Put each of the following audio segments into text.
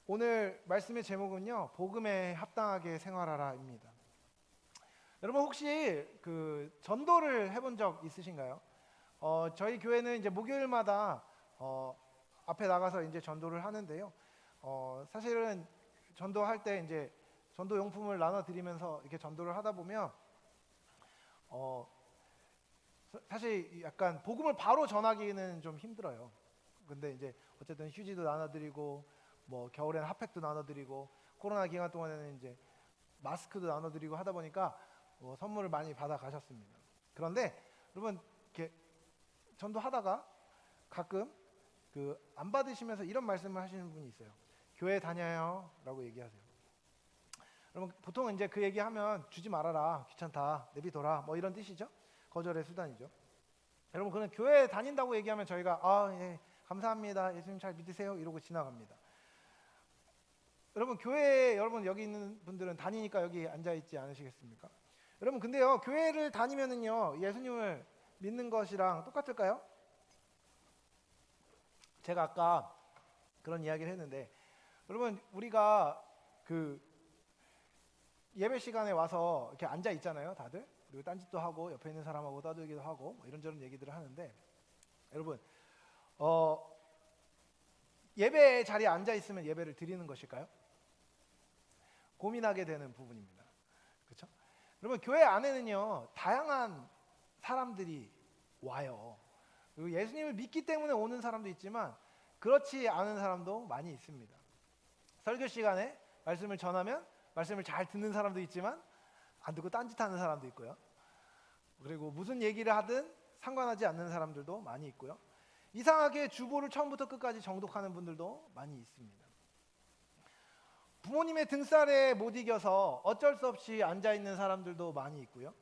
오늘 말씀의 제목은요, 복음에 합당하게 생활하라입니다. 여러분 혹시 전도를 해본 적 있으신가요? 저희 교회는 이제 목요일마다 앞에 나가서 이제 전도를 하는데요. 사실은 전도할 때 이제 전도 용품을 나눠드리면서 이렇게 전도를 하다 보면 사실 약간 복음을 바로 전하기는 좀 힘들어요. 근데 이제 어쨌든 휴지도 나눠드리고 뭐 겨울에는 핫팩도 나눠드리고 코로나 기간 동안에는 이제 마스크도 나눠드리고 하다 보니까 선물을 많이 받아 가셨습니다. 그런데 여러분 이렇게 전도하다가 가끔 안 받으시면서 이런 말씀을 하시는 분이 있어요. 교회 다녀요 라고 얘기하세요. 여러분 보통 이제 그 얘기하면 주지 말아라, 귀찮다, 내비둬라 뭐 이런 뜻이죠. 거절의 수단이죠. 여러분 그는 교회 다닌다고 얘기하면 저희가 예, 감사합니다, 예수님 잘 믿으세요 이러고 지나갑니다. 여러분 교회에 여러분 여기 있는 분들은 다니니까 여기 앉아 있지 않으시겠습니까? 여러분 근데요, 교회를 다니면은요 예수님을 믿는 것이랑 똑같을까요? 제가 아까 그런 이야기를 했는데, 여러분 우리가 예배 시간에 와서 이렇게 앉아 있잖아요, 다들. 그리고 딴짓도 하고 옆에 있는 사람하고 떠들기도 하고 뭐 이런저런 얘기들을 하는데, 여러분 예배 자리에 앉아 있으면 예배를 드리는 것일까요? 고민하게 되는 부분입니다. 그렇죠? 여러분 교회 안에는요 다양한 사람들이 와요. 그리고 예수님을 믿기 때문에 오는 사람도 있지만 그렇지 않은 사람도 많이 있습니다. 설교 시간에 말씀을 전하면 말씀을 잘 듣는 사람도 있지만 안 듣고 딴짓하는 사람도 있고요. 그리고 무슨 얘기를 하든 상관하지 않는 사람들도 많이 있고요. 이상하게 주보를 처음부터 끝까지 정독하는 분들도 많이 있습니다. 부모님의 등살에 못 이겨서 어쩔 수 없이 앉아있는 사람들도 많이 있고요.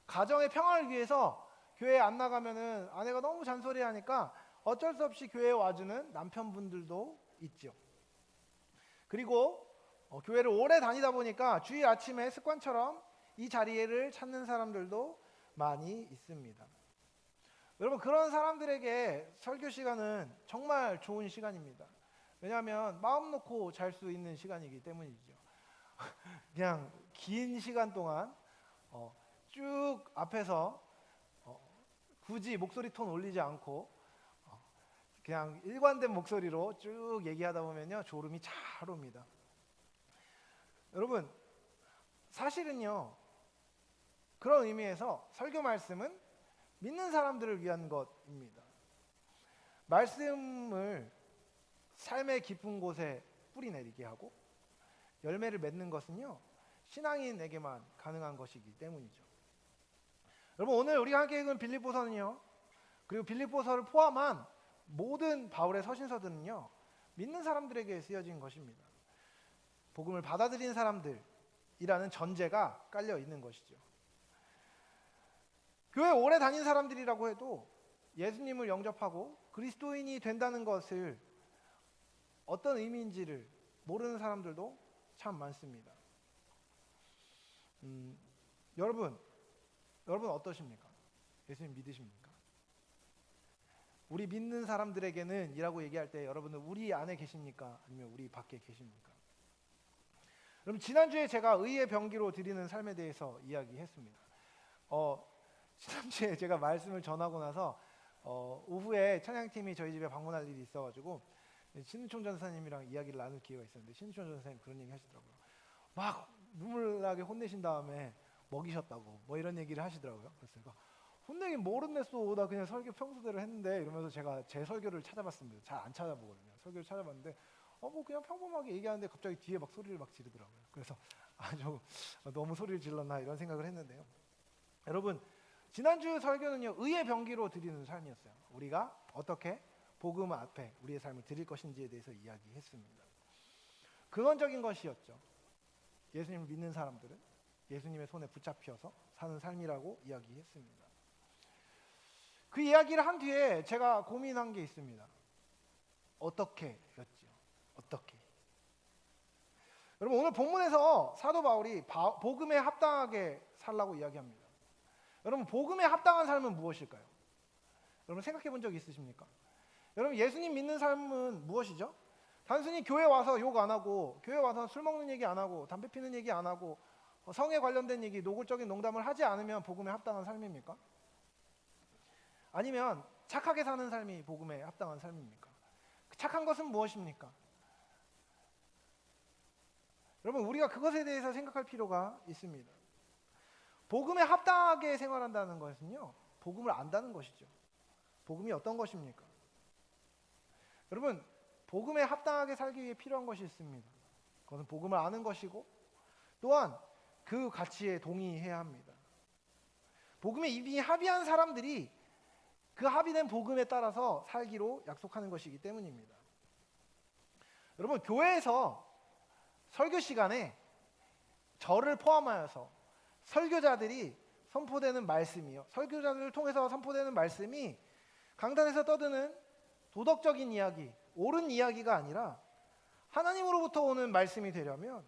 가정의 평화를 위해서 교회에 안 나가면은 아내가 너무 잔소리하니까 어쩔 수 없이 교회에 와주는 남편분들도 있죠. 그리고 교회를 오래 다니다 보니까 주일 아침에 습관처럼 이 자리를 찾는 사람들도 많이 있습니다. 여러분 그런 사람들에게 설교 시간은 정말 좋은 시간입니다. 왜냐하면 마음 놓고 잘 수 있는 시간이기 때문이죠. 그냥 긴 시간 동안 쭉 앞에서 굳이 목소리 톤 올리지 않고 그냥 일관된 목소리로 쭉 얘기하다 보면요 졸음이 잘 옵니다. 여러분 사실은요 그런 의미에서 설교 말씀은 믿는 사람들을 위한 것입니다. 말씀을 삶의 깊은 곳에 뿌리내리게 하고 열매를 맺는 것은요 신앙인에게만 가능한 것이기 때문이죠. 여러분 오늘 우리가 함께 읽은 빌립보서는요, 그리고 빌립보서를 포함한 모든 바울의 서신서들은요 믿는 사람들에게 쓰여진 것입니다. 복음을 받아들인 사람들이라는 전제가 깔려 있는 것이죠. 교회 오래 다닌 사람들이라고 해도 예수님을 영접하고 그리스도인이 된다는 것을 어떤 의미인지를 모르는 사람들도 참 많습니다. 여러분 어떠십니까? 예수님 믿으십니까? 우리 믿는 사람들에게는 이라고 얘기할 때 여러분은 우리 안에 계십니까? 아니면 우리 밖에 계십니까? 그럼 지난주에 제가 의의 병기로 드리는 삶에 대해서 이야기했습니다. 지난주에 제가 말씀을 전하고 나서 오후에 찬양팀이 저희 집에 방문할 일이 있어가지고 신우총 전사님이랑 이야기를 나눌 기회가 있었는데, 신우총 전사님 그런 얘기 하시더라고요. 막 눈물 나게 혼내신 다음에 먹이셨다고 뭐 이런 얘기를 하시더라고요. 그래서 제가 혼내긴 뭘 혼냈어, 나 그냥 설교 평소대로 했는데 이러면서 제가 제 설교를 찾아봤습니다. 잘 안 찾아보거든요. 설교를 찾아봤는데 뭐 그냥 평범하게 얘기하는데 갑자기 뒤에 막 소리를 막 지르더라고요. 그래서 아주 너무 소리를 질렀나 이런 생각을 했는데요. 여러분 지난주 설교는요 의의 병기로 드리는 삶이었어요. 우리가 어떻게 복음 앞에 우리의 삶을 드릴 것인지에 대해서 이야기했습니다. 근원적인 것이었죠. 예수님을 믿는 사람들은 예수님의 손에 붙잡혀서 사는 삶이라고 이야기했습니다. 그 이야기를 한 뒤에 제가 고민한 게 있습니다. 어떻게였죠? 어떻게? 여러분 오늘 본문에서 사도 바울이 복음에 합당하게 살라고 이야기합니다. 여러분 복음에 합당한 삶은 무엇일까요? 여러분 생각해 본 적 있으십니까? 여러분 예수님 믿는 삶은 무엇이죠? 단순히 교회 와서 욕 안 하고, 교회 와서 술 먹는 얘기 안 하고, 담배 피는 얘기 안 하고, 성에 관련된 얘기, 노골적인 농담을 하지 않으면 복음에 합당한 삶입니까? 아니면 착하게 사는 삶이 복음에 합당한 삶입니까? 착한 것은 무엇입니까? 여러분, 우리가 그것에 대해서 생각할 필요가 있습니다. 복음에 합당하게 생활한다는 것은요, 복음을 안다는 것이죠. 복음이 어떤 것입니까? 여러분, 복음에 합당하게 살기 위해 필요한 것이 있습니다. 그것은 복음을 아는 것이고, 또한 그 가치에 동의해야 합니다. 복음에 이미 합의한 사람들이 그 합의된 복음에 따라서 살기로 약속하는 것이기 때문입니다. 여러분, 교회에서 설교 시간에 저를 포함하여서 설교자들이 선포되는 말씀이요, 설교자들을 통해서 선포되는 말씀이 강단에서 떠드는 도덕적인 이야기, 옳은 이야기가 아니라 하나님으로부터 오는 말씀이 되려면,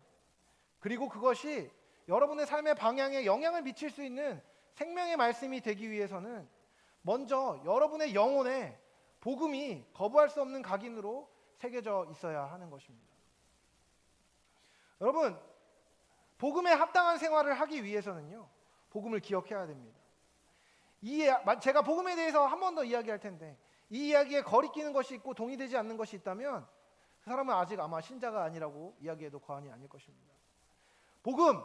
그리고 그것이 여러분의 삶의 방향에 영향을 미칠 수 있는 생명의 말씀이 되기 위해서는 먼저 여러분의 영혼에 복음이 거부할 수 없는 각인으로 새겨져 있어야 하는 것입니다. 여러분, 복음에 합당한 생활을 하기 위해서는요, 복음을 기억해야 됩니다. 제가 복음에 대해서 한 번 더 이야기할 텐데, 이 이야기에 거리끼는 것이 있고 동의되지 않는 것이 있다면 그 사람은 아직 아마 신자가 아니라고 이야기해도 과언이 아닐 것입니다. 복음,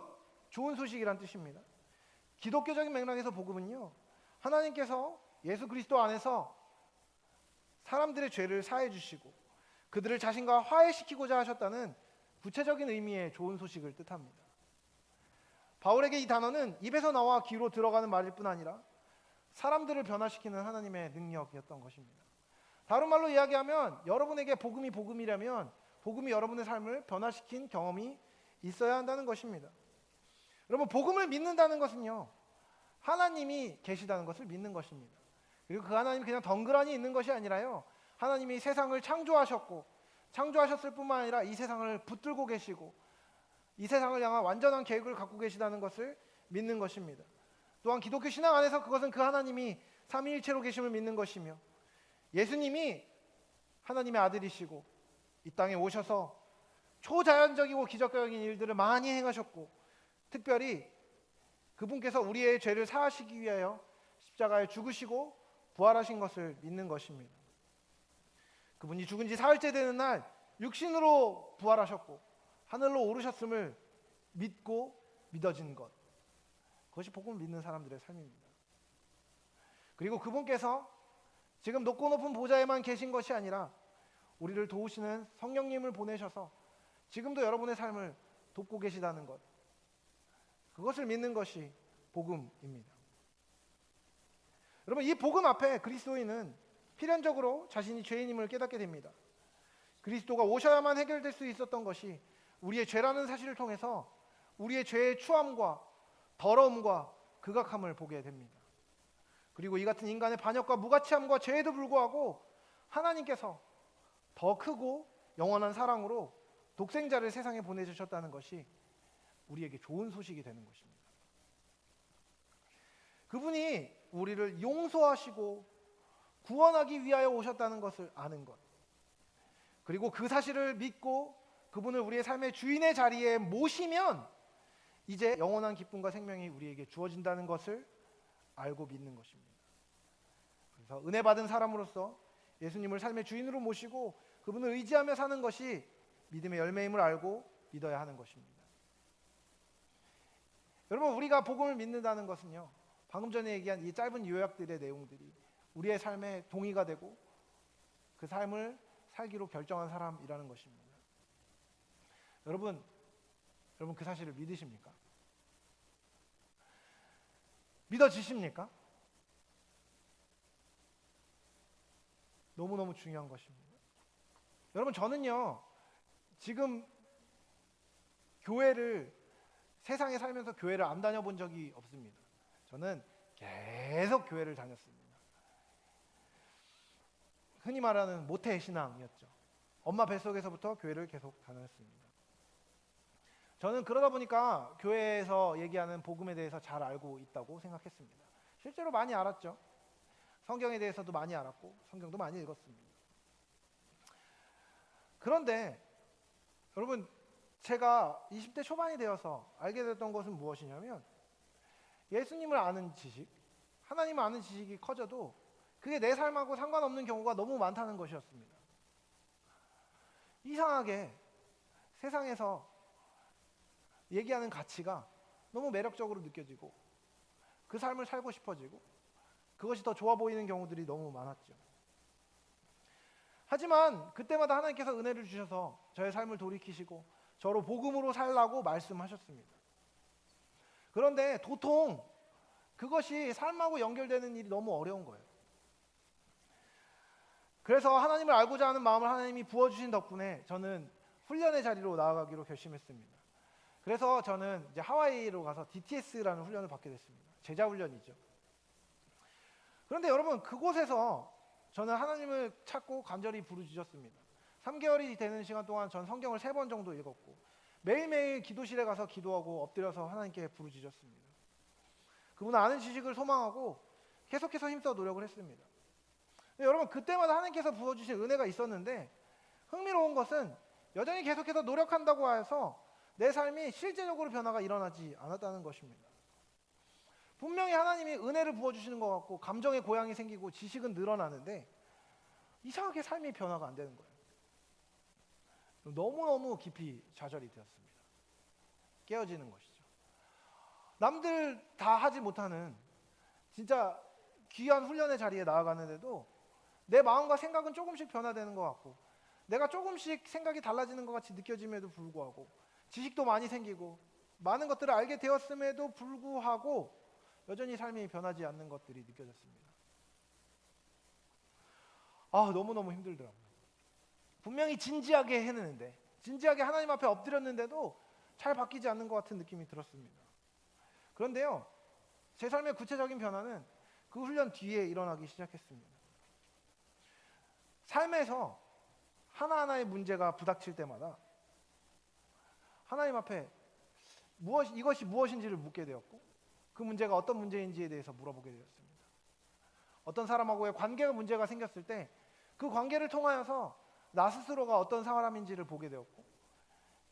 좋은 소식이란 뜻입니다. 기독교적인 맥락에서 복음은요, 하나님께서 예수 그리스도 안에서 사람들의 죄를 사해 주시고 그들을 자신과 화해시키고자 하셨다는 구체적인 의미의 좋은 소식을 뜻합니다. 바울에게 이 단어는 입에서 나와 귀로 들어가는 말일 뿐 아니라 사람들을 변화시키는 하나님의 능력이었던 것입니다. 다른 말로 이야기하면, 여러분에게 복음이 복음이라면 복음이 여러분의 삶을 변화시킨 경험이 있어야 한다는 것입니다. 여러분, 복음을 믿는다는 것은요, 하나님이 계시다는 것을 믿는 것입니다. 그리고 그 하나님이 그냥 덩그러니 있는 것이 아니라요, 하나님이 세상을 창조하셨고, 창조하셨을 뿐만 아니라 이 세상을 붙들고 계시고 이 세상을 향한 완전한 계획을 갖고 계시다는 것을 믿는 것입니다. 또한 기독교 신앙 안에서 그것은 그 하나님이 삼위일체로 계심을 믿는 것이며, 예수님이 하나님의 아들이시고 이 땅에 오셔서 초자연적이고 기적적인 일들을 많이 행하셨고, 특별히 그분께서 우리의 죄를 사하시기 위하여 십자가에 죽으시고 부활하신 것을 믿는 것입니다. 그분이 죽은 지 사흘째 되는 날 육신으로 부활하셨고 하늘로 오르셨음을 믿고 믿어진 것, 그것이 복음을 믿는 사람들의 삶입니다. 그리고 그분께서 지금 높고 높은 보좌에만 계신 것이 아니라 우리를 도우시는 성령님을 보내셔서 지금도 여러분의 삶을 돕고 계시다는 것, 그것을 믿는 것이 복음입니다. 여러분, 이 복음 앞에 그리스도인은 필연적으로 자신이 죄인임을 깨닫게 됩니다. 그리스도가 오셔야만 해결될 수 있었던 것이 우리의 죄라는 사실을 통해서 우리의 죄의 추함과 더러움과 극악함을 보게 됩니다. 그리고 이 같은 인간의 반역과 무가치함과 죄에도 불구하고 하나님께서 더 크고 영원한 사랑으로 독생자를 세상에 보내주셨다는 것이 우리에게 좋은 소식이 되는 것입니다. 그분이 우리를 용서하시고 구원하기 위하여 오셨다는 것을 아는 것, 그리고 그 사실을 믿고 그분을 우리의 삶의 주인의 자리에 모시면 이제 영원한 기쁨과 생명이 우리에게 주어진다는 것을 알고 믿는 것입니다. 그래서 은혜 받은 사람으로서 예수님을 삶의 주인으로 모시고 그분을 의지하며 사는 것이 믿음의 열매임을 알고 믿어야 하는 것입니다. 여러분, 우리가 복음을 믿는다는 것은요, 방금 전에 얘기한 이 짧은 요약들의 내용들이 우리의 삶에 동의가 되고 그 삶을 살기로 결정한 사람이라는 것입니다. 여러분 그 사실을 믿으십니까? 믿어지십니까? 너무너무 중요한 것입니다. 여러분, 저는요, 지금 교회를, 세상에 살면서 교회를 안 다녀본 적이 없습니다. 저는 계속 교회를 다녔습니다. 흔히 말하는 모태 신앙이었죠. 엄마 뱃속에서부터 교회를 계속 다녔습니다. 저는 그러다 보니까 교회에서 얘기하는 복음에 대해서 잘 알고 있다고 생각했습니다. 실제로 많이 알았죠. 성경에 대해서도 많이 알았고 성경도 많이 읽었습니다. 그런데 여러분, 제가 20대 초반이 되어서 알게 됐던 것은 무엇이냐면, 예수님을 아는 지식, 하나님을 아는 지식이 커져도 그게 내 삶하고 상관없는 경우가 너무 많다는 것이었습니다. 이상하게 세상에서 얘기하는 가치가 너무 매력적으로 느껴지고 그 삶을 살고 싶어지고 그것이 더 좋아 보이는 경우들이 너무 많았죠. 하지만 그때마다 하나님께서 은혜를 주셔서 저의 삶을 돌이키시고 저로 복음으로 살라고 말씀하셨습니다. 그런데 도통 그것이 삶하고 연결되는 일이 너무 어려운 거예요. 그래서 하나님을 알고자 하는 마음을 하나님이 부어주신 덕분에 저는 훈련의 자리로 나아가기로 결심했습니다. 그래서 저는 이제 하와이로 가서 DTS라는 훈련을 받게 됐습니다. 제자 훈련이죠. 그런데 여러분, 그곳에서 저는 하나님을 찾고 간절히 부르짖었습니다. 3개월이 되는 시간 동안 전 성경을 3번 정도 읽었고 매일매일 기도실에 가서 기도하고 엎드려서 하나님께 부르짖었습니다. 그분 아는 지식을 소망하고 계속해서 힘써 노력을 했습니다. 여러분, 그때마다 하나님께서 부어주신 은혜가 있었는데 흥미로운 것은 여전히 계속해서 노력한다고 해서 내 삶이 실제적으로 변화가 일어나지 않았다는 것입니다. 분명히 하나님이 은혜를 부어주시는 것 같고 감정의 고향이 생기고 지식은 늘어나는데 이상하게 삶이 변화가 안 되는 거예요. 너무너무 깊이 좌절이 되었습니다. 깨어지는 것이죠. 남들 다 하지 못하는 진짜 귀한 훈련의 자리에 나아가는데도 내 마음과 생각은 조금씩 변화되는 것 같고 내가 조금씩 생각이 달라지는 것 같이 느껴짐에도 불구하고 지식도 많이 생기고 많은 것들을 알게 되었음에도 불구하고 여전히 삶이 변하지 않는 것들이 느껴졌습니다. 너무너무 힘들더라고요. 분명히 진지하게 했는데 진지하게 하나님 앞에 엎드렸는데도 잘 바뀌지 않는 것 같은 느낌이 들었습니다. 그런데요, 제 삶의 구체적인 변화는 그 훈련 뒤에 일어나기 시작했습니다. 삶에서 하나하나의 문제가 부닥칠 때마다 하나님 앞에 이것이 무엇인지를 묻게 되었고 그 문제가 어떤 문제인지에 대해서 물어보게 되었습니다. 어떤 사람하고의 관계가 문제가 생겼을 때 그 관계를 통하여서 나 스스로가 어떤 사람인지를 보게 되었고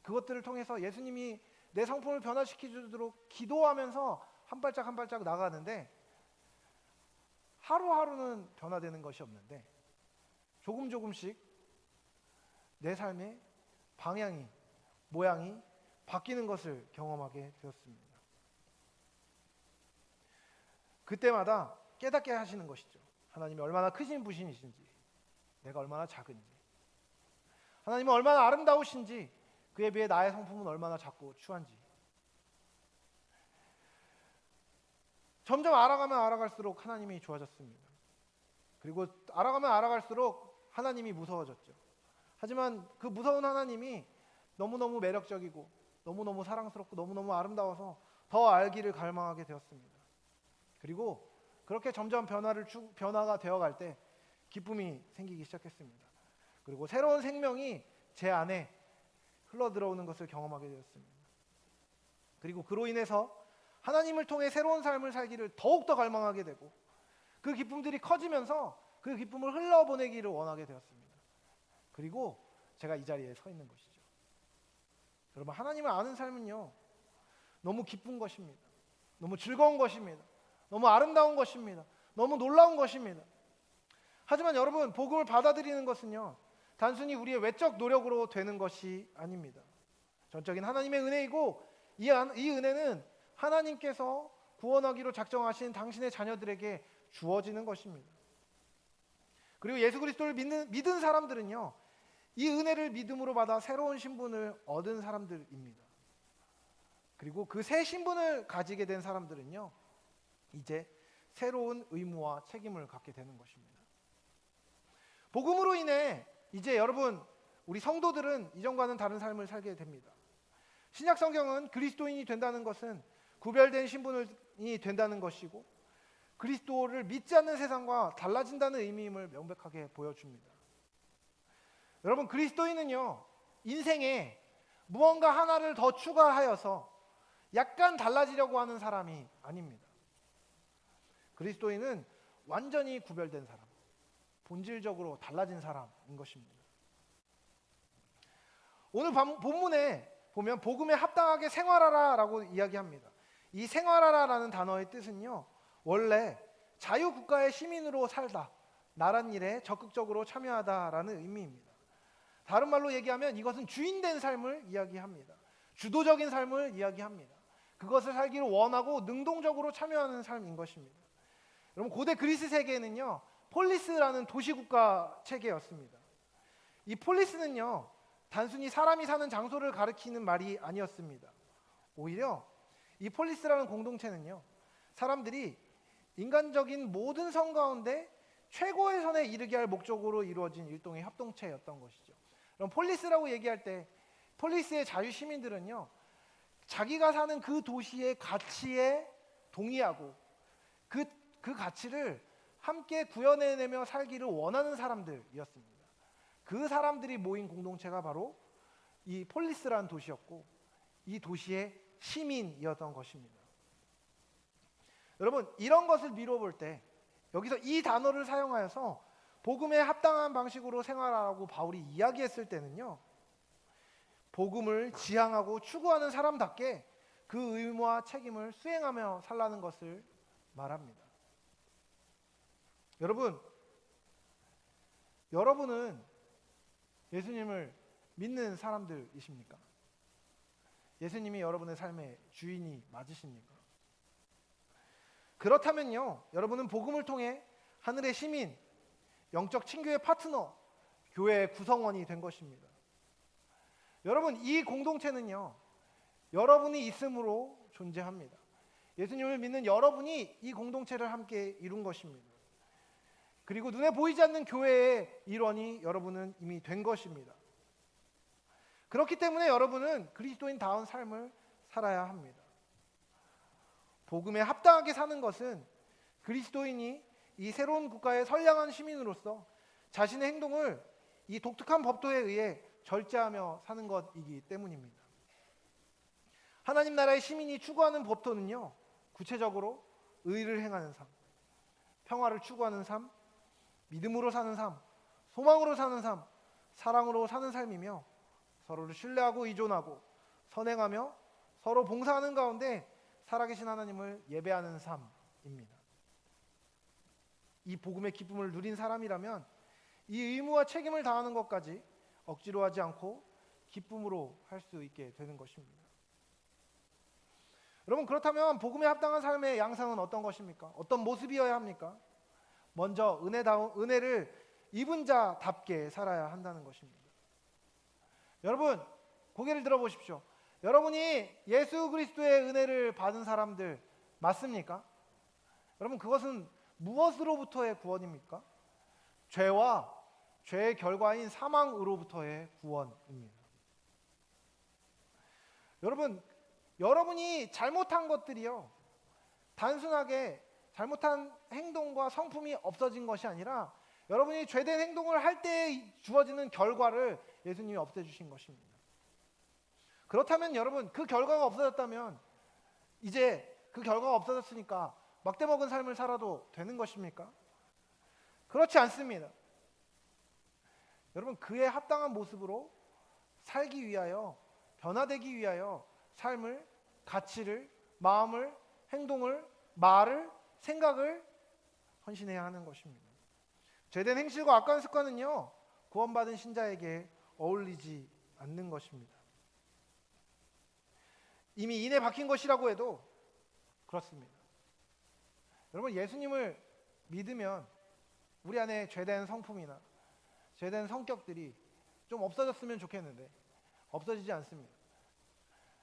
그것들을 통해서 예수님이 내 성품을 변화시키도록 기도하면서 한 발짝 한 발짝 나가는데 하루하루는 변화되는 것이 없는데 조금 조금씩 내 삶의 방향이, 모양이 바뀌는 것을 경험하게 되었습니다. 그때마다 깨닫게 하시는 것이죠. 하나님이 얼마나 크신 분이신지, 내가 얼마나 작은지, 하나님은 얼마나 아름다우신지, 그에 비해 나의 성품은 얼마나 작고 추한지. 점점 알아가면 알아갈수록 하나님이 좋아졌습니다. 그리고 알아가면 알아갈수록 하나님이 무서워졌죠. 하지만 그 무서운 하나님이 너무너무 매력적이고 너무너무 사랑스럽고 너무너무 아름다워서 더 알기를 갈망하게 되었습니다. 그리고 그렇게 점점 변화가 되어갈 때 기쁨이 생기기 시작했습니다. 그리고 새로운 생명이 제 안에 흘러들어오는 것을 경험하게 되었습니다. 그리고 그로 인해서 하나님을 통해 새로운 삶을 살기를 더욱더 갈망하게 되고 그 기쁨들이 커지면서 그 기쁨을 흘러보내기를 원하게 되었습니다. 그리고 제가 이 자리에 서 있는 것이죠. 여러분, 하나님을 아는 삶은요, 너무 기쁜 것입니다. 너무 즐거운 것입니다. 너무 아름다운 것입니다. 너무 놀라운 것입니다. 하지만 여러분, 복음을 받아들이는 것은요, 단순히 우리의 외적 노력으로 되는 것이 아닙니다. 전적인 하나님의 은혜이고 이 은혜는 하나님께서 구원하기로 작정하신 당신의 자녀들에게 주어지는 것입니다. 그리고 예수 그리스도를 믿은 사람들은요, 이 은혜를 믿음으로 받아 새로운 신분을 얻은 사람들입니다. 그리고 그 새 신분을 가지게 된 사람들은요, 이제 새로운 의무와 책임을 갖게 되는 것입니다. 복음으로 인해 이제 여러분, 우리 성도들은 이전과는 다른 삶을 살게 됩니다. 신약 성경은 그리스도인이 된다는 것은 구별된 신분이 된다는 것이고 그리스도를 믿지 않는 세상과 달라진다는 의미임을 명백하게 보여줍니다. 여러분, 그리스도인은요, 인생에 무언가 하나를 더 추가하여서 약간 달라지려고 하는 사람이 아닙니다. 그리스도인은 완전히 구별된 사람, 본질적으로 달라진 사람인 것입니다. 오늘 본문에 보면 복음에 합당하게 생활하라라고 이야기합니다. 이 생활하라라는 단어의 뜻은요, 원래 자유국가의 시민으로 살다, 나란 일에 적극적으로 참여하다라는 의미입니다. 다른 말로 얘기하면 이것은 주인된 삶을 이야기합니다. 주도적인 삶을 이야기합니다. 그것을 살기를 원하고 능동적으로 참여하는 삶인 것입니다. 여러분, 고대 그리스 세계에는요, 폴리스라는 도시국가 체계였습니다. 이 폴리스는요, 단순히 사람이 사는 장소를 가리키는 말이 아니었습니다. 오히려 이 폴리스라는 공동체는요, 사람들이 인간적인 모든 성 가운데 최고의 선에 이르게 할 목적으로 이루어진 일종의 협동체였던 것이죠. 그럼 폴리스라고 얘기할 때 폴리스의 자유 시민들은요, 자기가 사는 그 도시의 가치에 동의하고 그 가치를 함께 구현해내며 살기를 원하는 사람들이었습니다. 그 사람들이 모인 공동체가 바로 이 폴리스라는 도시였고, 이 도시의 시민이었던 것입니다. 여러분, 이런 것을 미뤄볼 때 여기서 이 단어를 사용하여서 복음에 합당한 방식으로 생활하라고 바울이 이야기했을 때는요, 복음을 지향하고 추구하는 사람답게 그 의무와 책임을 수행하며 살라는 것을 말합니다. 여러분은 예수님을 믿는 사람들이십니까? 예수님이 여러분의 삶의 주인이 맞으십니까? 그렇다면요, 여러분은 복음을 통해 하늘의 시민, 영적 친교의 파트너, 교회의 구성원이 된 것입니다. 여러분, 이 공동체는요, 여러분이 있음으로 존재합니다. 예수님을 믿는 여러분이 이 공동체를 함께 이룬 것입니다. 그리고 눈에 보이지 않는 교회의 일원이 여러분은 이미 된 것입니다. 그렇기 때문에 여러분은 그리스도인다운 삶을 살아야 합니다. 복음에 합당하게 사는 것은 그리스도인이 이 새로운 국가의 선량한 시민으로서 자신의 행동을 이 독특한 법도에 의해 절제하며 사는 것이기 때문입니다. 하나님 나라의 시민이 추구하는 법도는요, 구체적으로 의를 행하는 삶, 평화를 추구하는 삶, 믿음으로 사는 삶, 소망으로 사는 삶, 사랑으로 사는 삶이며, 서로를 신뢰하고 의존하고 선행하며 서로 봉사하는 가운데 살아계신 하나님을 예배하는 삶입니다. 이 복음의 기쁨을 누린 사람이라면 이 의무와 책임을 다하는 것까지 억지로 하지 않고 기쁨으로 할 수 있게 되는 것입니다. 여러분, 그렇다면 복음에 합당한 삶의 양상은 어떤 것입니까? 어떤 모습이어야 합니까? 먼저 은혜를 입은 자답게 살아야 한다는 것입니다. 여러분, 고개를 들어보십시오. 여러분이 예수 그리스도의 은혜를 받은 사람들 맞습니까? 여러분, 그것은 무엇으로부터의 구원입니까? 죄와 죄의 결과인 사망으로부터의 구원입니다. 여러분이 잘못한 것들이요, 단순하게 잘못한 행동과 성품이 없어진 것이 아니라 여러분이 죄된 행동을 할 때 주어지는 결과를 예수님이 없애주신 것입니다. 그렇다면 여러분, 그 결과가 없어졌다면 이제 그 결과가 없어졌으니까 막대 먹은 삶을 살아도 되는 것입니까? 그렇지 않습니다. 여러분, 그에 합당한 모습으로 살기 위하여, 변화되기 위하여 삶을, 가치를, 마음을, 행동을, 말을, 생각을 헌신해야 하는 것입니다. 죄된 행실과 악한 습관은요, 구원받은 신자에게 어울리지 않는 것입니다. 이미 인에 박힌 것이라고 해도 그렇습니다. 여러분, 예수님을 믿으면 우리 안에 죄된 성품이나 죄된 성격들이 좀 없어졌으면 좋겠는데 없어지지 않습니다.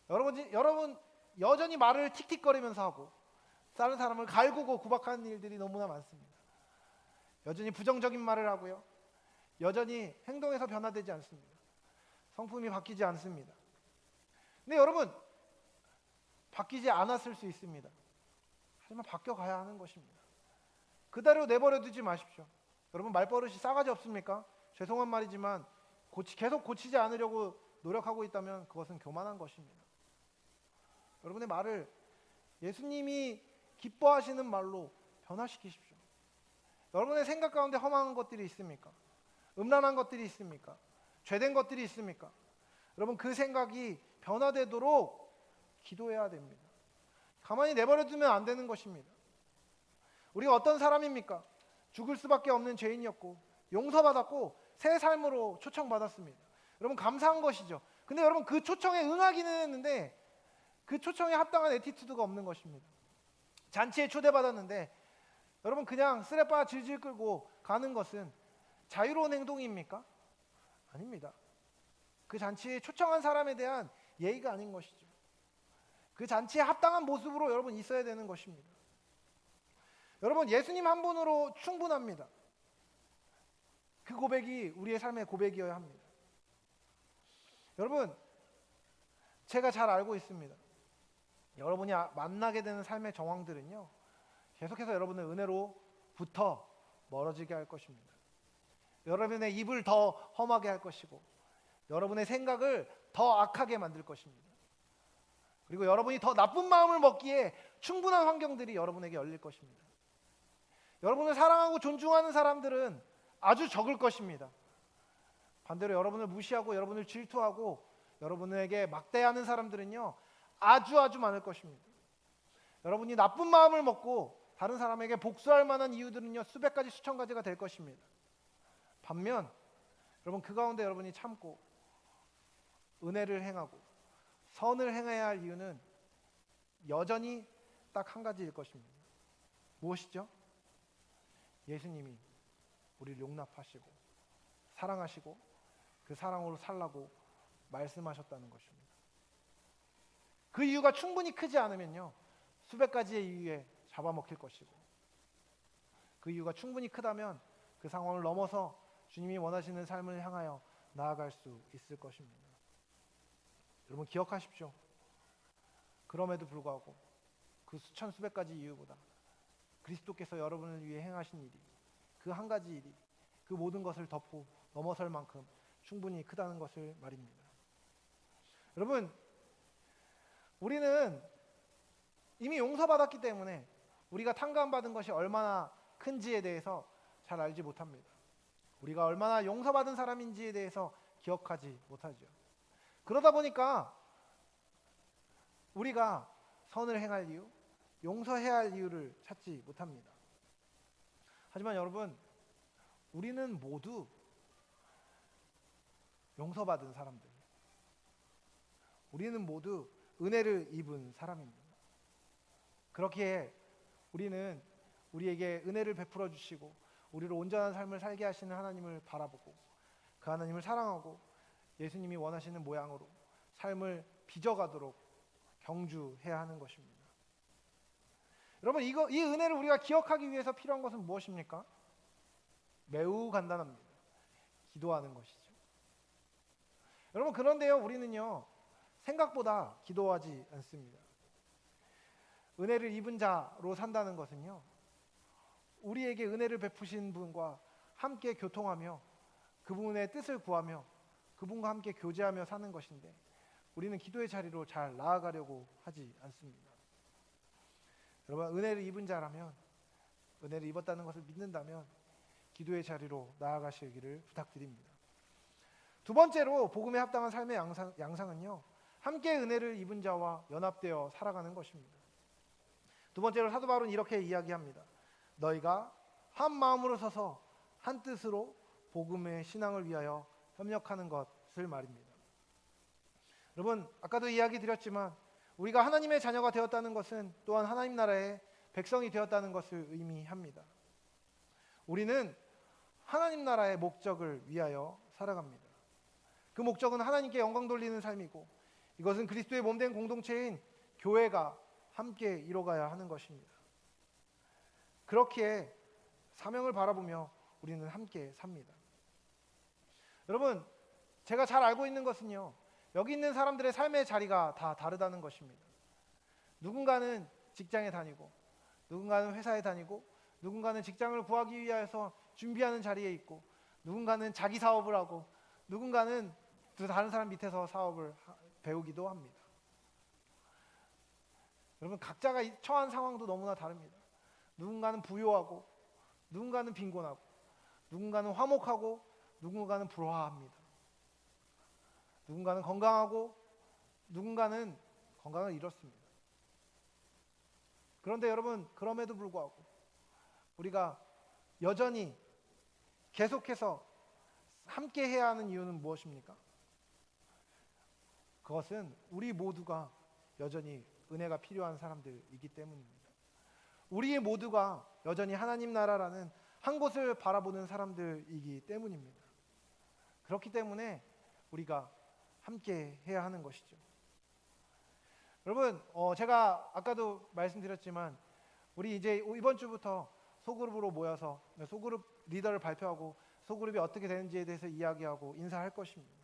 여러분 여전히 말을 틱틱거리면서 하고 다른 사람을 갈구고 구박하는 일들이 너무나 많습니다. 여전히 부정적인 말을 하고요, 여전히 행동에서 변화되지 않습니다. 성품이 바뀌지 않습니다. 근데 여러분, 바뀌지 않았을 수 있습니다. 하지만 바뀌어가야 하는 것입니다. 그대로 내버려 두지 마십시오. 여러분, 말버릇이 싸가지 없습니까? 죄송한 말이지만 계속 고치지 않으려고 노력하고 있다면 그것은 교만한 것입니다. 여러분의 말을 예수님이 기뻐하시는 말로 변화시키십시오. 여러분의 생각 가운데 험한 것들이 있습니까? 음란한 것들이 있습니까? 죄된 것들이 있습니까? 여러분 그 생각이 변화되도록 기도해야 됩니다. 가만히 내버려 두면 안 되는 것입니다. 우리가 어떤 사람입니까? 죽을 수밖에 없는 죄인이었고 용서받았고 새 삶으로 초청받았습니다. 여러분 감사한 것이죠. 근데 여러분 그 초청에 응하기는 했는데 그 초청에 합당한 애티튜드가 없는 것입니다. 잔치에 초대받았는데 여러분 그냥 쓰레빠 질질 끌고 가는 것은 자유로운 행동입니까? 아닙니다. 그 잔치에 초청한 사람에 대한 예의가 아닌 것이죠. 그 잔치에 합당한 모습으로 여러분 있어야 되는 것입니다. 여러분 예수님 한 분으로 충분합니다. 그 고백이 우리의 삶의 고백이어야 합니다. 여러분 제가 잘 알고 있습니다. 여러분이 만나게 되는 삶의 정황들은요 계속해서 여러분을 은혜로부터 멀어지게 할 것입니다. 여러분의 입을 더 험하게 할 것이고 여러분의 생각을 더 악하게 만들 것입니다. 그리고 여러분이 더 나쁜 마음을 먹기에 충분한 환경들이 여러분에게 열릴 것입니다. 여러분을 사랑하고 존중하는 사람들은 아주 적을 것입니다. 반대로 여러분을 무시하고 여러분을 질투하고 여러분에게 막대하는 사람들은요 아주 많을 것입니다. 여러분이 나쁜 마음을 먹고 다른 사람에게 복수할 만한 이유들은요 수백 가지 수천 가지가 될 것입니다. 반면 여러분 그 가운데 여러분이 참고 은혜를 행하고 선을 행해야 할 이유는 여전히 딱 한 가지일 것입니다. 무엇이죠? 예수님이 우리를 용납하시고 사랑하시고 그 사랑으로 살라고 말씀하셨다는 것입니다. 그 이유가 충분히 크지 않으면요 수백 가지의 이유에 잡아먹힐 것이고 그 이유가 충분히 크다면 그 상황을 넘어서 주님이 원하시는 삶을 향하여 나아갈 수 있을 것입니다. 여러분 기억하십시오. 그럼에도 불구하고 그 수천 수백 가지 이유보다 그리스도께서 여러분을 위해 행하신 일이 그 한 가지 일이 그 모든 것을 덮고 넘어설 만큼 충분히 크다는 것을 말입니다. 여러분 우리는 이미 용서받았기 때문에 우리가 탕감받은 것이 얼마나 큰지에 대해서 잘 알지 못합니다. 우리가 얼마나 용서받은 사람인지에 대해서 기억하지 못하죠. 그러다 보니까 우리가 선을 행할 이유, 용서해야 할 이유를 찾지 못합니다. 하지만 여러분, 우리는 모두 용서받은 사람들, 우리는 모두 은혜를 입은 사람입니다. 그렇기에 우리는 우리에게 은혜를 베풀어 주시고 우리를 온전한 삶을 살게 하시는 하나님을 바라보고 그 하나님을 사랑하고 예수님이 원하시는 모양으로 삶을 빚어가도록 경주해야 하는 것입니다. 여러분 이 은혜를 우리가 기억하기 위해서 필요한 것은 무엇입니까? 매우 간단합니다. 기도하는 것이죠. 여러분 그런데요 우리는요 생각보다 기도하지 않습니다. 은혜를 입은 자로 산다는 것은요 우리에게 은혜를 베푸신 분과 함께 교통하며 그분의 뜻을 구하며 그분과 함께 교제하며 사는 것인데 우리는 기도의 자리로 잘 나아가려고 하지 않습니다. 여러분 은혜를 입은 자라면 은혜를 입었다는 것을 믿는다면 기도의 자리로 나아가시기를 부탁드립니다. 두 번째로 복음에 합당한 삶의 양상은요 함께 은혜를 입은 자와 연합되어 살아가는 것입니다. 두 번째로 사도 바울은 이렇게 이야기합니다. 너희가 한 마음으로 서서 한 뜻으로 복음의 신앙을 위하여 협력하는 것을 말입니다. 여러분 아까도 이야기 드렸지만 우리가 하나님의 자녀가 되었다는 것은 또한 하나님 나라의 백성이 되었다는 것을 의미합니다. 우리는 하나님 나라의 목적을 위하여 살아갑니다. 그 목적은 하나님께 영광 돌리는 삶이고 이것은 그리스도의 몸된 공동체인 교회가 함께 이뤄가야 하는 것입니다. 그렇기에 사명을 바라보며 우리는 함께 삽니다. 여러분 제가 잘 알고 있는 것은요 여기 있는 사람들의 삶의 자리가 다 다르다는 것입니다. 누군가는 직장에 다니고 누군가는 회사에 다니고 누군가는 직장을 구하기 위해서 준비하는 자리에 있고 누군가는 자기 사업을 하고 누군가는 또 다른 사람 밑에서 사업을 배우기도 합니다. 여러분 각자가 처한 상황도 너무나 다릅니다. 누군가는 부요하고 누군가는 빈곤하고 누군가는 화목하고 누군가는 불화합니다. 누군가는 건강하고 누군가는 건강을 잃었습니다. 그런데 여러분, 그럼에도 불구하고 우리가 여전히 계속해서 함께 해야 하는 이유는 무엇입니까? 그것은 우리 모두가 여전히 은혜가 필요한 사람들이기 때문입니다. 우리 모두가 여전히 하나님 나라라는 한 곳을 바라보는 사람들이기 때문입니다. 그렇기 때문에 우리가 함께 해야 하는 것이죠. 여러분, 제가 아까도 말씀드렸지만 우리 이제 이번 주부터 소그룹으로 모여서 소그룹 리더를 발표하고 소그룹이 어떻게 되는지에 대해서 이야기하고 인사할 것입니다.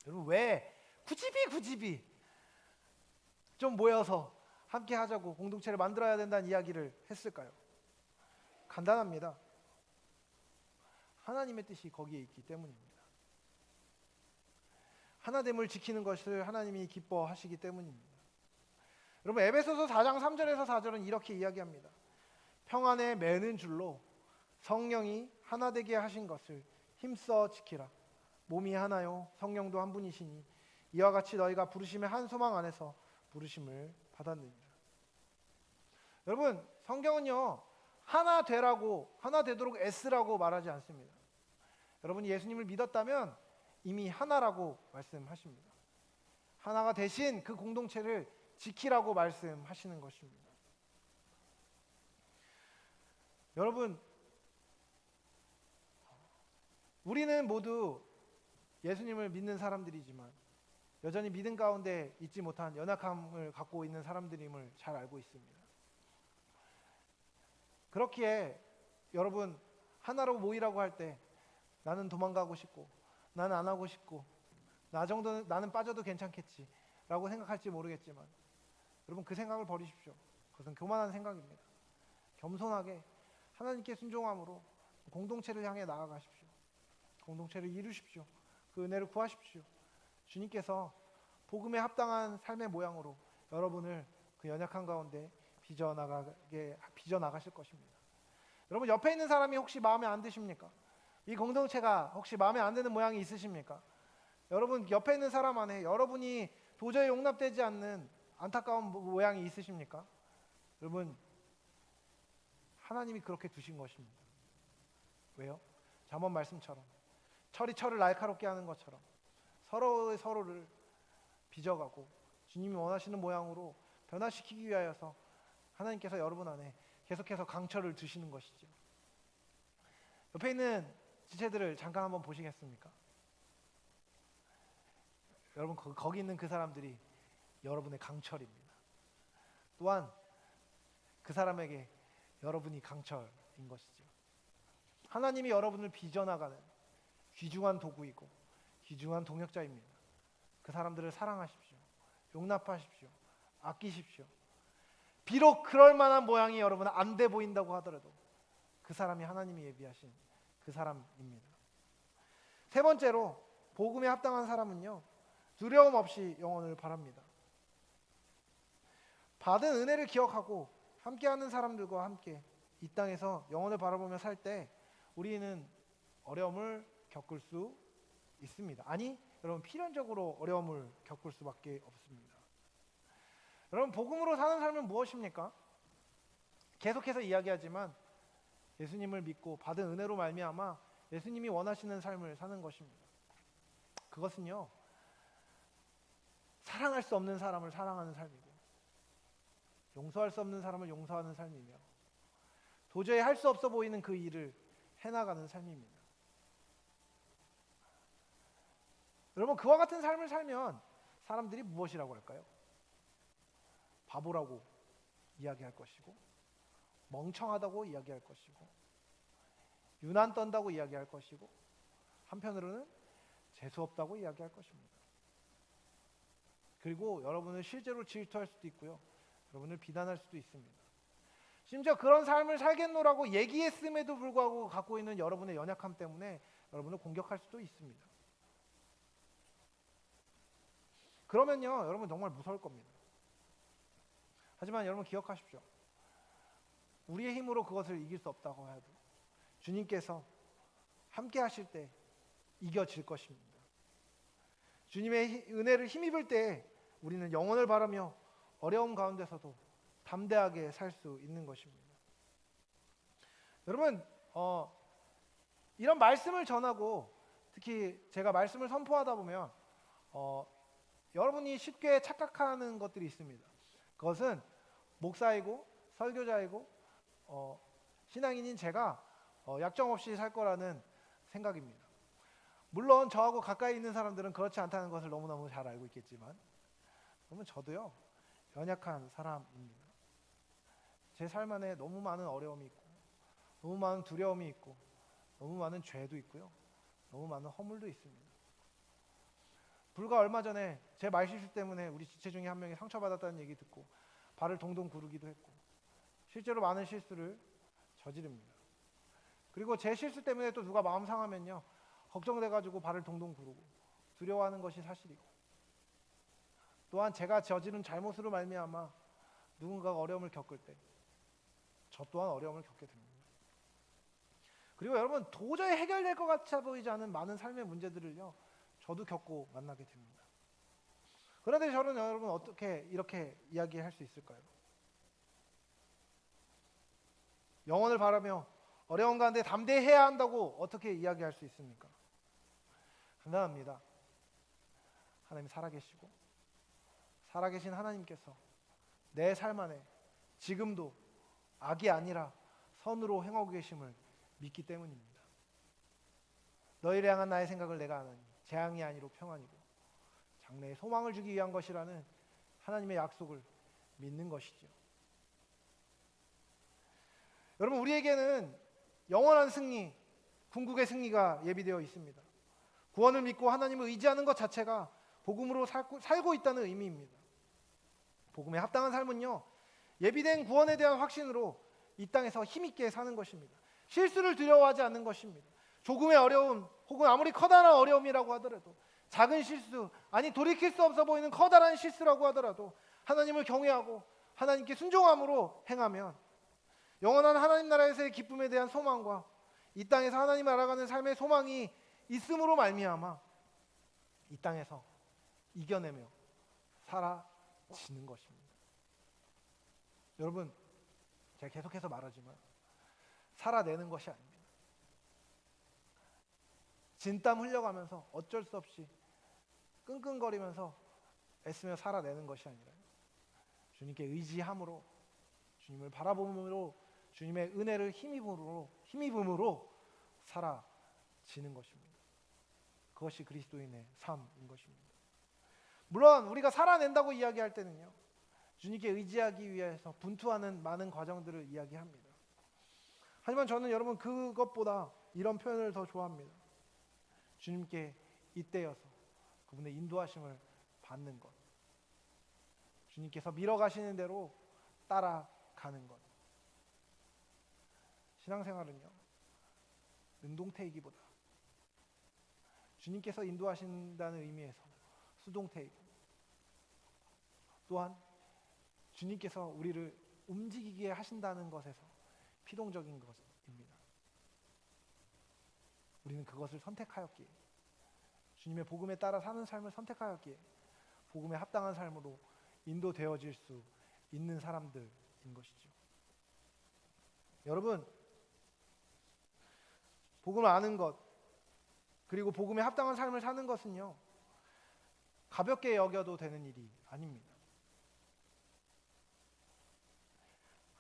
여러분, 왜 굳이 좀 모여서 함께 하자고 공동체를 만들어야 된다는 이야기를 했을까요? 간단합니다. 하나님의 뜻이 거기에 있기 때문입니다. 하나됨을 지키는 것을 하나님이 기뻐하시기 때문입니다. 여러분, 에베소서 4장 3절에서 4절은 이렇게 이야기합니다. 평안에 매는 줄로 성령이 하나 되게 하신 것을 힘써 지키라. 몸이 하나요 성령도 한 분이시니 이와 같이 너희가 부르심의 한 소망 안에서 부르심을 받았느니라. 여러분, 성경은요 하나 되라고, 하나 되도록 애쓰라고 말하지 않습니다. 여러분이 예수님을 믿었다면 이미 하나라고 말씀하십니다. 하나가 되신 그 공동체를 지키라고 말씀하시는 것입니다. 여러분, 우리는 모두 예수님을 믿는 사람들이지만 여전히 믿음 가운데 있지 못한 연약함을 갖고 있는 사람들임을 잘 알고 있습니다. 그렇기에 여러분, 하나로 모이라고 할 때 나는 도망가고 싶고 나는 안 하고 싶고 나 정도는 나는 빠져도 괜찮겠지 라고 생각할지 모르겠지만 여러분, 그 생각을 버리십시오. 그것은 교만한 생각입니다. 겸손하게 하나님께 순종함으로 공동체를 향해 나아가십시오. 공동체를 이루십시오. 그 은혜를 구하십시오. 주님께서 복음에 합당한 삶의 모양으로 여러분을 그 연약한 가운데 빚어나가실 것입니다. 여러분, 옆에 있는 사람이 혹시 마음에 안 드십니까? 이 공동체가 혹시 마음에 안 드는 모양이 있으십니까? 여러분, 옆에 있는 사람 안에 여러분이 도저히 용납되지 않는 안타까운 모양이 있으십니까? 여러분, 하나님이 그렇게 두신 것입니다. 왜요? 잠언 말씀처럼 철이 철을 날카롭게 하는 것처럼 서로를 빚어가고 주님이 원하시는 모양으로 변화시키기 위하여서 하나님께서 여러분 안에 계속해서 강철을 두시는 것이죠. 옆에 있는 지체들을 잠깐 한번 보시겠습니까? 여러분, 거기 있는 그 사람들이 여러분의 강철입니다. 또한 그 사람에게 여러분이 강철인 것이죠. 하나님이 여러분을 빚어나가는 귀중한 도구이고 귀중한 동역자입니다. 그 사람들을 사랑하십시오. 용납하십시오. 아끼십시오. 비록 그럴 만한 모양이 여러분 안 돼 보인다고 하더라도 그 사람이 하나님이 예비하신 그 사람입니다. 세 번째로, 복음에 합당한 사람은요 두려움 없이 영혼을 바랍니다. 받은 은혜를 기억하고 함께하는 사람들과 함께 이 땅에서 영혼을 바라보며 살 때 우리는 어려움을 겪을 수 있습니다. 아니, 여러분, 필연적으로 어려움을 겪을 수밖에 없습니다. 여러분, 복음으로 사는 삶은 무엇입니까? 계속해서 이야기하지만 예수님을 믿고 받은 은혜로 말미암아 예수님이 원하시는 삶을 사는 것입니다. 그것은요 사랑할 수 없는 사람을 사랑하는 삶이고 용서할 수 없는 사람을 용서하는 삶이며 도저히 할 수 없어 보이는 그 일을 해나가는 삶입니다. 여러분, 그와 같은 삶을 살면 사람들이 무엇이라고 할까요? 바보라고 이야기할 것이고 멍청하다고 이야기할 것이고 유난 떤다고 이야기할 것이고 한편으로는 재수없다고 이야기할 것입니다. 그리고 여러분을 실제로 질투할 수도 있고요. 여러분을 비난할 수도 있습니다. 심지어 그런 삶을 살겠노라고 얘기했음에도 불구하고 갖고 있는 여러분의 연약함 때문에 여러분을 공격할 수도 있습니다. 그러면요 여러분 정말 무서울 겁니다. 하지만 여러분 기억하십시오. 우리의 힘으로 그것을 이길 수 없다고 해도 주님께서 함께 하실 때 이겨질 것입니다. 주님의 은혜를 힘입을 때 우리는 영원을 바라며 어려움 가운데서도 담대하게 살 수 있는 것입니다. 여러분, 이런 말씀을 전하고 특히 제가 말씀을 선포하다 보면 여러분이 쉽게 착각하는 것들이 있습니다. 그것은 목사이고 설교자이고 신앙인인 제가 약점 없이 살 거라는 생각입니다. 물론 저하고 가까이 있는 사람들은 그렇지 않다는 것을 너무너무 잘 알고 있겠지만 그러면 저도요 연약한 사람입니다. 제 삶 안에 너무 많은 어려움이 있고 너무 많은 두려움이 있고 너무 많은 죄도 있고요 너무 많은 허물도 있습니다. 불과 얼마 전에 제 말실수 때문에 우리 지체 중에 한 명이 상처받았다는 얘기 듣고 발을 동동 구르기도 했고 실제로 많은 실수를 저지릅니다. 그리고 제 실수 때문에 또 누가 마음 상하면요 걱정돼가지고 발을 동동 구르고 두려워하는 것이 사실이고 또한 제가 저지른 잘못으로 말미암아 누군가가 어려움을 겪을 때 저 또한 어려움을 겪게 됩니다. 그리고 여러분 도저히 해결될 것 같아 보이지 않은 많은 삶의 문제들을요 저도 겪고 만나게 됩니다. 그런데 저는 여러분 어떻게 이렇게 이야기할 수 있을까요? 영원을 바라며 어려운 가운데 담대해야 한다고 어떻게 이야기할 수 있습니까? 간단합니다. 하나님이 살아계시고 살아계신 하나님께서 내 삶 안에 지금도 악이 아니라 선으로 행하고 계심을 믿기 때문입니다. 너희를 향한 나의 생각을 내가 아나니 재앙이 아니로 평안이고 장래에 소망을 주기 위한 것이라는 하나님의 약속을 믿는 것이죠. 여러분 우리에게는 영원한 승리, 궁극의 승리가 예비되어 있습니다. 구원을 믿고 하나님을 의지하는 것 자체가 복음으로 살고 있다는 의미입니다. 복음에 합당한 삶은요 예비된 구원에 대한 확신으로 이 땅에서 힘있게 사는 것입니다. 실수를 두려워하지 않는 것입니다. 조금의 어려움 혹은 아무리 커다란 어려움이라고 하더라도 작은 실수 아니 돌이킬 수 없어 보이는 커다란 실수라고 하더라도 하나님을 경외하고 하나님께 순종함으로 행하면 영원한 하나님 나라에서의 기쁨에 대한 소망과 이 땅에서 하나님을 알아가는 삶의 소망이 있음으로 말미암아 이 땅에서 이겨내며 살아지는 것입니다. 여러분 제가 계속해서 말하지만 살아내는 것이 아닙니다. 진땀 흘려가면서 어쩔 수 없이 끙끙거리면서 애쓰며 살아내는 것이 아니라 주님께 의지함으로 주님을 바라봄으로 주님의 은혜를 힘입음으로 살아지는 것입니다. 그것이 그리스도인의 삶인 것입니다. 물론 우리가 살아낸다고 이야기할 때는요 주님께 의지하기 위해서 분투하는 많은 과정들을 이야기합니다. 하지만 저는 여러분 그것보다 이런 표현을 더 좋아합니다. 주님께 잇대어서 그분의 인도하심을 받는 것, 주님께서 밀어가시는 대로 따라가는 것. 신앙생활은요 능동태이기보다 주님께서 인도하신다는 의미에서 수동태이고 또한 주님께서 우리를 움직이게 하신다는 것에서 피동적인 것입니다. 우리는 그것을 선택하였기에 주님의 복음에 따라 사는 삶을 선택하였기에 복음에 합당한 삶으로 인도되어질 수 있는 사람들인 것이죠. 여러분 복음을 아는 것 그리고 복음에 합당한 삶을 사는 것은요 가볍게 여겨도 되는 일이 아닙니다.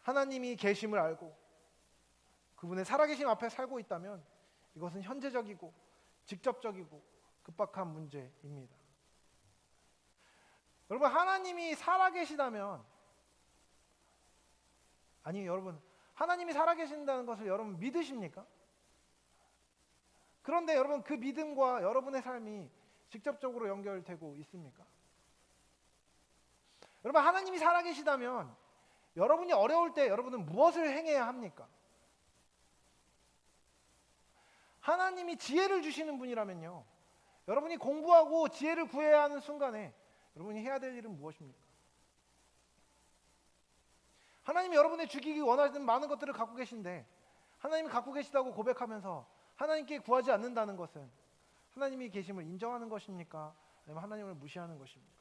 하나님이 계심을 알고 그분의 살아계심 앞에 살고 있다면 이것은 현재적이고 직접적이고 급박한 문제입니다. 여러분 하나님이 살아계시다면 아니 여러분 하나님이 살아계신다는 것을 여러분 믿으십니까? 그런데 여러분 그 믿음과 여러분의 삶이 직접적으로 연결되고 있습니까? 여러분 하나님이 살아계시다면 여러분이 어려울 때 여러분은 무엇을 행해야 합니까? 하나님이 지혜를 주시는 분이라면요 여러분이 공부하고 지혜를 구해야 하는 순간에 여러분이 해야 될 일은 무엇입니까? 하나님이 여러분의 주기를 원하시는 많은 것들을 갖고 계신데 하나님이 갖고 계시다고 고백하면서 하나님께 구하지 않는다는 것은 하나님이 계심을 인정하는 것입니까? 아니면 하나님을 무시하는 것입니까?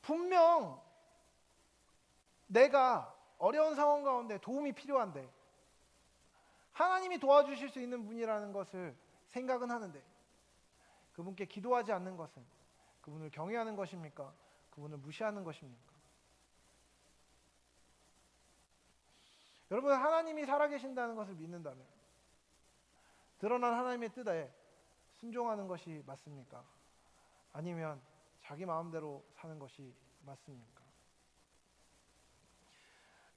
분명 내가 어려운 상황 가운데 도움이 필요한데 하나님이 도와주실 수 있는 분이라는 것을 생각은 하는데 그분께 기도하지 않는 것은 그분을 경외하는 것입니까? 그분을 무시하는 것입니까? 여러분, 하나님이 살아계신다는 것을 믿는다면 드러난 하나님의 뜻에 순종하는 것이 맞습니까? 아니면 자기 마음대로 사는 것이 맞습니까?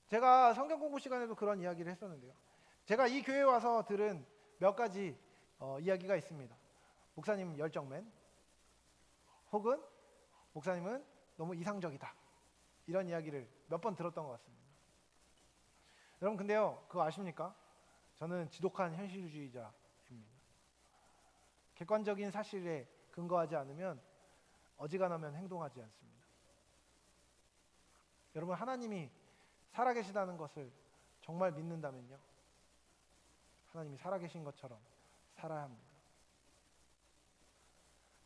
제가 성경 공부 시간에도 그런 이야기를 했었는데요. 제가 이 교회에 와서 들은 몇 가지 이야기가 있습니다. 목사님 열정맨, 혹은 목사님은 너무 이상적이다, 이런 이야기를 몇 번 들었던 것 같습니다. 여러분, 근데요, 그거 아십니까? 저는 지독한 현실주의자입니다. 객관적인 사실에 근거하지 않으면 어지간하면 행동하지 않습니다. 여러분, 하나님이 살아계시다는 것을 정말 믿는다면요, 하나님이 살아계신 것처럼 살아야 합니다.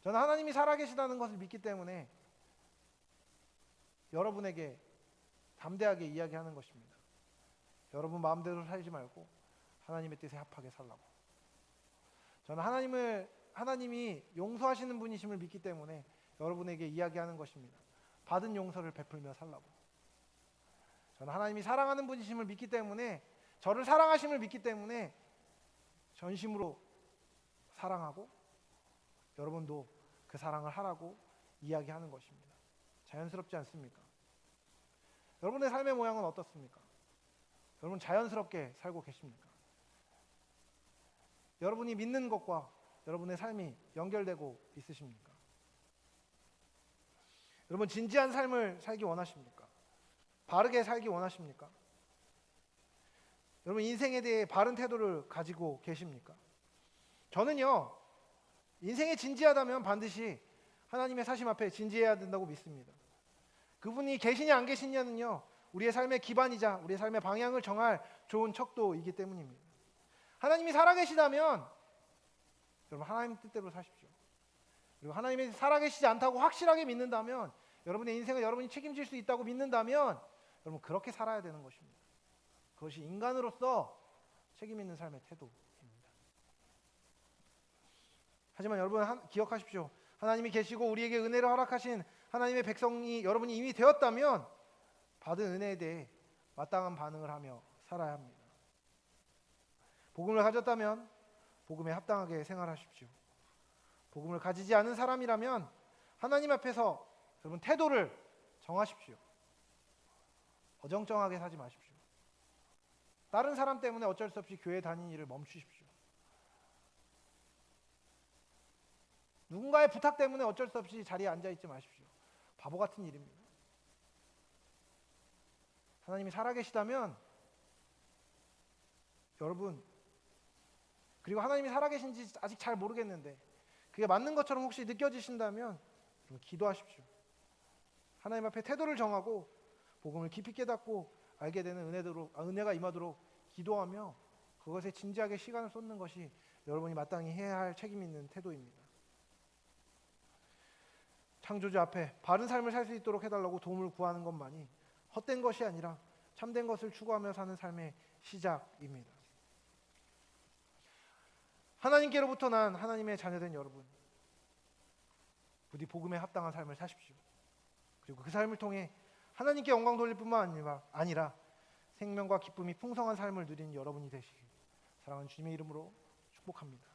저는 하나님이 살아계시다는 것을 믿기 때문에 여러분에게 담대하게 이야기하는 것입니다. 여러분 마음대로 살지 말고 하나님의 뜻에 합하게 살라고. 저는 하나님이 용서하시는 분이심을 믿기 때문에 여러분에게 이야기하는 것입니다. 받은 용서를 베풀며 살라고. 저는 하나님이 사랑하는 분이심을 믿기 때문에, 저를 사랑하심을 믿기 때문에 전심으로 사랑하고 여러분도 그 사랑을 하라고 이야기하는 것입니다. 자연스럽지 않습니까? 여러분의 삶의 모양은 어떻습니까? 여러분 자연스럽게 살고 계십니까? 여러분이 믿는 것과 여러분의 삶이 연결되고 있으십니까? 여러분 진지한 삶을 살기 원하십니까? 바르게 살기 원하십니까? 여러분 인생에 대해 바른 태도를 가지고 계십니까? 저는요, 인생이 진지하다면 반드시 하나님의 사심 앞에 진지해야 된다고 믿습니다. 그분이 계시냐 안 계시냐는요, 우리의 삶의 기반이자 우리의 삶의 방향을 정할 좋은 척도이기 때문입니다. 하나님이 살아계시다면 여러분 하나님 뜻대로 사십시오. 그리고 하나님이 살아계시지 않다고 확실하게 믿는다면, 여러분의 인생을 여러분이 책임질 수 있다고 믿는다면 여러분 그렇게 살아야 되는 것입니다. 그것이 인간으로서 책임 있는 삶의 태도입니다. 하지만 여러분 기억하십시오. 하나님이 계시고 우리에게 은혜를 허락하신 하나님의 백성이 여러분이 이미 되었다면 받은 은혜에 대해 마땅한 반응을 하며 살아야 합니다. 복음을 가졌다면 복음에 합당하게 생활하십시오. 복음을 가지지 않은 사람이라면 하나님 앞에서 여러분 태도를 정하십시오. 어정쩡하게 사지 마십시오. 다른 사람 때문에 어쩔 수 없이 교회 다니는 일을 멈추십시오. 누군가의 부탁 때문에 어쩔 수 없이 자리에 앉아있지 마십시오. 바보 같은 일입니다. 하나님이 살아계시다면 여러분, 그리고 하나님이 살아계신지 아직 잘 모르겠는데 그게 맞는 것처럼 혹시 느껴지신다면 기도하십시오. 하나님 앞에 태도를 정하고 복음을 깊이 깨닫고 알게 되는 은혜가 임하도록 기도하며 그것에 진지하게 시간을 쏟는 것이 여러분이 마땅히 해야 할 책임 있는 태도입니다. 창조주 앞에 바른 삶을 살 수 있도록 해달라고 도움을 구하는 것만이 헛된 것이 아니라 참된 것을 추구하며 사는 삶의 시작입니다. 하나님께로부터 난 하나님의 자녀된 여러분, 부디 복음에 합당한 삶을 사십시오. 그리고 그 삶을 통해 하나님께 영광 돌릴 뿐만 아니라 생명과 기쁨이 풍성한 삶을 누리는 여러분이 되시길 사랑하는 주님의 이름으로 축복합니다.